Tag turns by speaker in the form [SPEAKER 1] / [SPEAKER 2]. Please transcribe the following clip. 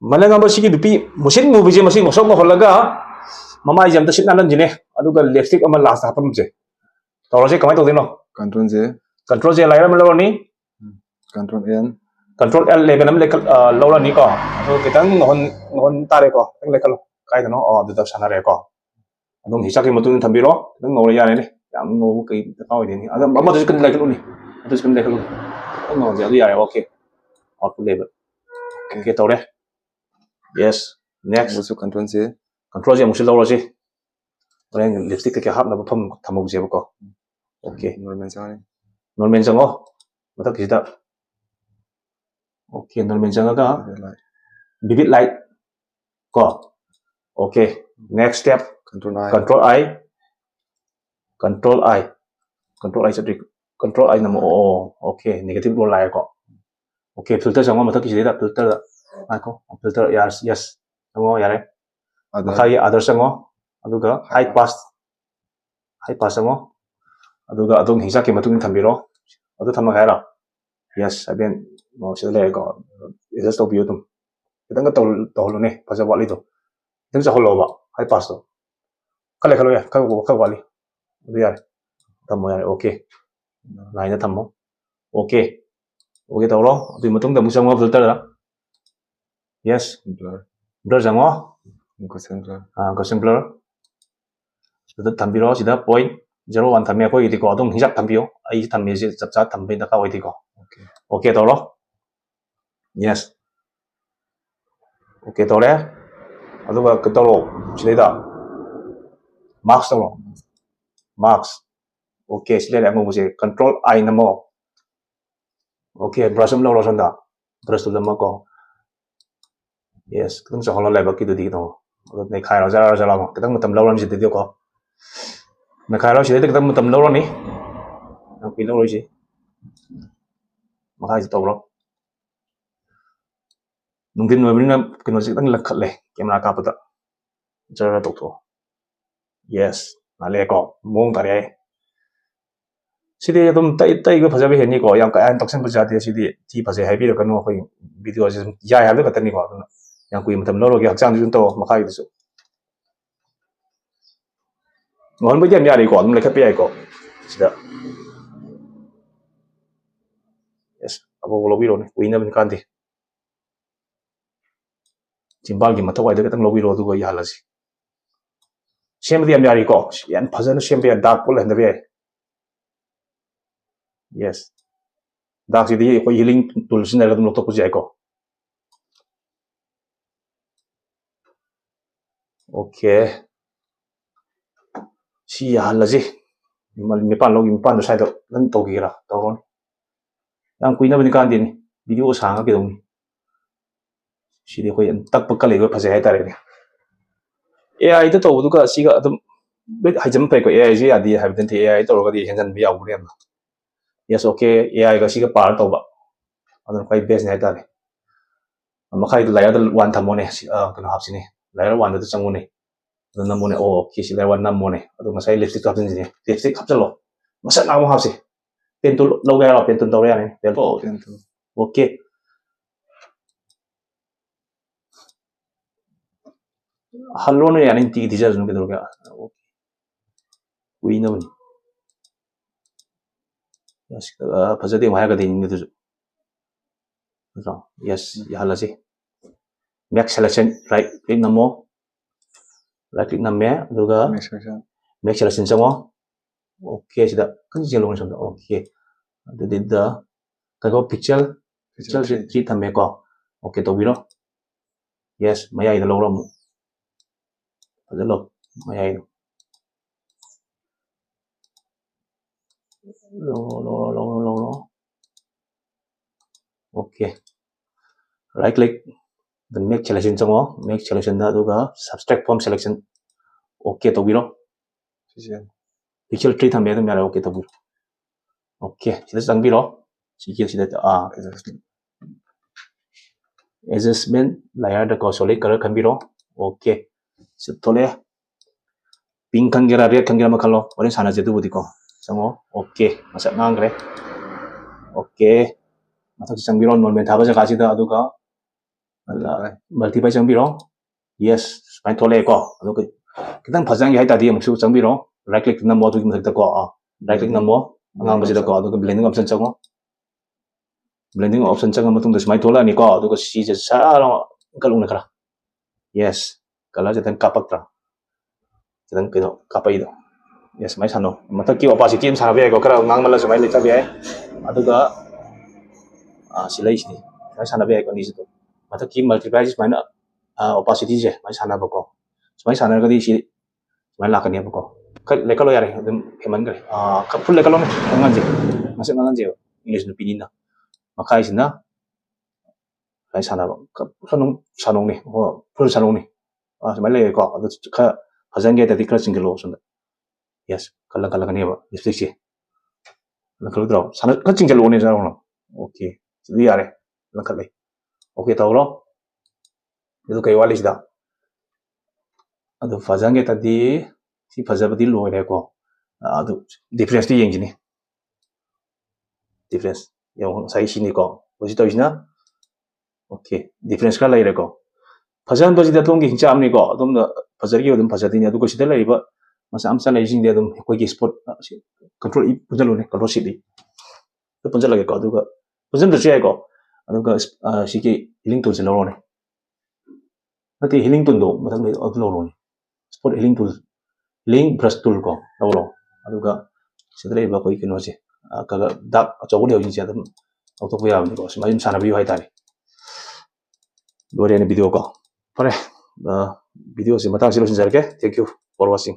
[SPEAKER 1] Malanga sigi dupi musin mo bije masing mosok mo holaga mama jam ta sit nanan jine aduga lipstick ama last hapam je tawse kamai to dino control je laira melo ni control L le benam le lola ni ko ado kitang ngon tare ko tang le kalo kai no o du da sanare ko adum hisaki mutun thambiro nang ngore ya ne yam ngo kai ta taw ni aga mama du kan le kalo ni adu kan le kalo ngo je ya okay output level okay tawre yes next
[SPEAKER 2] control
[SPEAKER 1] je musil lola je orang lipstick ke hap na pham thamuk je ko okay normal jango mata kita okay normal jangaga vivid light ko okay next step control I jadi control I namo okay negative lo lai ko okay filter jango mata kita filter ko filter yes jango yare makai other jango aduga high pass jango aduga adung hisaki matung thambiro adu thamagaira yes again no sile ko just to beautiful kitang to lo ne pasa wali to teng sa holo ba high pass to kale kalo ya ka wali adu yare tamo yare okay line na tamo okay to lo adu matung da musang mo filter da yes blur jango Gaussian blur adu thambiro sida point 01 thame ko iti ko adung hisap thambio ai thamme je chapcha thambe da ka oi ko okay to lo yes okay to le aduga ka to lo sida marks to lo marks okay sida ngo je control I namo okay brush lo sonda brush to dama ko yes kung sa holo level ki du di to ne khai ra ja la kitang matam lo ram je di ko na khai ra sida kitang matam lo ni ang pilo ro ji makai to lo nungkin webina kino sik tang lakhat le camera ka pata jara to to yes na le ko mong tare sidi dum tai go phajabe heni ko yang ka an toxin phaja de sidi ti phaje happy ro kanu khoi video je ya ya ka tani ko yang kui matam lo ge hakchang jun to makai du su ngon ba jam ya ri ko dum le khat pe ai ko sida yes abo lo biro ni kui na bin kan ti Jimbal gi matawai da tang lobi ro du go ya la si sem di am yari ko yan phazan sem be dark pol hen be yes dark si di ko healing tool sin da dum lo to ku jai ko okay si ya la ji mi pan do sai do nan to gi ra to ron yang kui na bin kan din video sang ga dum si di ko yan tak pa ka le go phazai ta re AI to du ka si ga dum bit hajam pe ko AI ji adi have den AI to ga di henjan bi yaw re yes okay AI ga si ga par to ba adon kai base ne ta re makai du layer da wan thamo ne kana hap si ne layer wan da changu ne adon namo ne okay si layer wan namo ne adon masai lipstick to hapin ji lipstick hap chalo masa na mo hap si pen to lo ga pen to re ne pen to okay hallo ne yani ti ti jazun ke do ga ui na bani yes phajade waya ga din ne du yes ya hala si max selection right click namo right click namme aduga max selection chamo okay sida kan jing lo ngi okay adu did ka go pixel 3 thamme ko okay to biro yes maya ida lo ram lo maya lo okay right click the make selection chamo make selection da aduga subtract from selection okay to biro pixel 3 thamme dum yara okay to biro okay sida sang biro sida adjustment layer da ko solid color kan biro okay tole pink kan gira red kan gira makalo ore sana je du budi ko sango okay masa ngangre okay masa sang biro non men thaba jaga sida aduga multiply 정비로 yes 많이 돌래고 그 그다음 버전이 하이다디 무슨 정비로 right click 넘어 두기 못할 거 right click 넘어 안강 버지다 거 그 블렌딩 옵션 정어 블렌딩 옵션 정어 무통도 많이 돌라니까 그 시제 사로 kalung kara yes kala jatan kapaktra jatan kino kapai do yes mai sano mata ki opacity em sanabe ko kara ngang mala mai leta be aduga silai sini mai sanabe ko ni to mata ki multiply mai na opacity je mai sanaba ko mai sanar ga di si mai la kani ko le kalo yare dum heman gare ka full le kalo ne ngan je masuk ngan je english no pinina makai sina lai sanaba ka sanong ni full sanong ni mai le ko adu ka hajan ge da dikra single option yes kala kani ba display che la kalo draw sana ka single one ja ro okay di yare la kale okay tawro itu kai wali sida adu hajan ge ta di si phajabadi lo re ko adu difference ti yeng ni difference yung sai sini ko bosi to isna okay difference ka lai re ko fajan bosi da tong gi hincha amni ko dum na fajar gi dum fajadi ni adu ko sidala iba masa amsa lai jing de dum ko gi spot control i pujalo ne control sidi to punjala ge ko adu ka pujam da che ko adu ka si ki healing tool se lo ne nati healing tool do mathang me adu lo ne spot healing tool healing brush tool ko lo adu ka sidala iba ko ikino che ka dak achogo de ji dum auto ko ya ni ko mai sana bi hai tani Dua hari ini video ko. Pare, video si matang silo sinjar ke. Thank you for watching.